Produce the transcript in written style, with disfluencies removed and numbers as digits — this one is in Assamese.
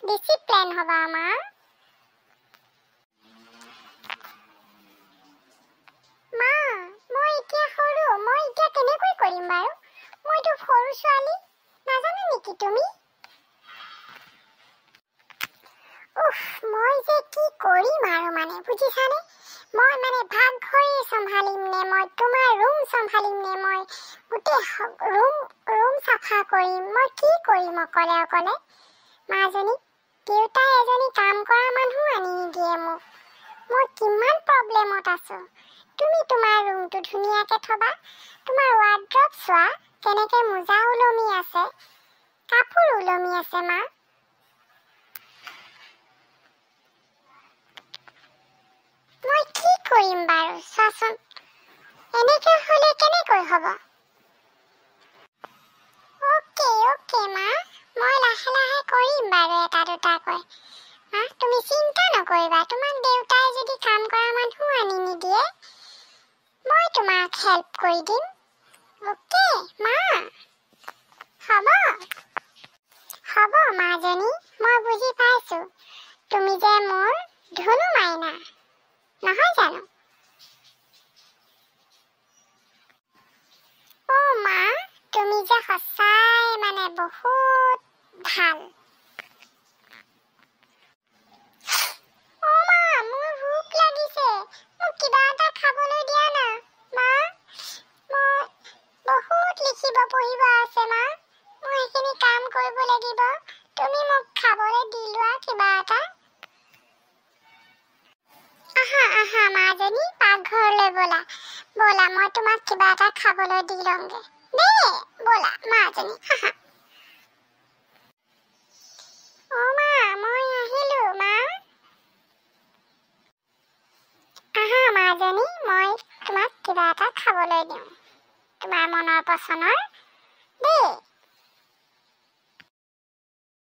ডিসিপ্লিন হবা মা। মা মই এতিয়া সৰু, মই এতিয়া কেনেকৈ কৰিম বাৰু? মইতো সৰু ছোৱালী, নাজানো নেকি তুমি? উফ, মই যে কি কৰিম আৰু মানে বুজিছানে? মই মানে ভাগঘৰে চম্ভালিম নে, মই তোমাৰ ৰুম চম্ভালিম নে, মই গোটেই ৰুম চাফা কৰিম, মই কি কৰিম অকলে অকলে? মাজনী দেউতাই এজনী কাম কৰা মানুহ আনি নিদিয়ে মোক। মই কিমান প্ৰব্লেমত আছো। তুমি তোমাৰ ৰুমটো ধুনীয়াকে থবা। তোমাৰ ৱাৰ্ড্ৰব চোৱা, কেনেকে মোজা ওলমি আছে, কাপোৰ ওলমি আছে মা। মই কি কৰিম বাৰু চোৱাচোন, এনেকে হলে কেনেকৈ হ'ব? অকে মা, মই লাহে লাহে কৰিম বাৰু এটা দুটাকৈ। মা তুমি চিন্তা নকৰিবা, তোমাৰ দেউতাই যদি কাম কৰা মানুহ আনি নিদিয়ে, মই তোমাক হেল্প কৰি দিম। অকে মা, হ'ব মাজনী, মই বুজি পাইছো। তুমি যে মোৰ ধনু মাইনা, নহয় জানো? মা তুমি যে সঁচাই মানে বহুত ভাল। মা মোৰ ভোক লাগিছে, মোক কিবা এটা খাবলৈ দিয়া না। মা মই বহুত লিখিব পঢ়িব আছে মা, মই সেইখিনি কাম কৰিব লাগিব। তুমি মোক খাবলৈ দি লোৱা কিবা এটা। আহা মাজনী, পাকঘৰলৈ ব'লা মই তোমাক কিবা এটা খাবলৈ দি লওঁগে দেই। ব'লা মাজনী, আহা। মা মই আহিলো মা। আহা মাজনী, মই তোমাক কিবা এটা খাবলৈ দিওঁ, তোমাৰ মনৰ পচন্দৰ দেই।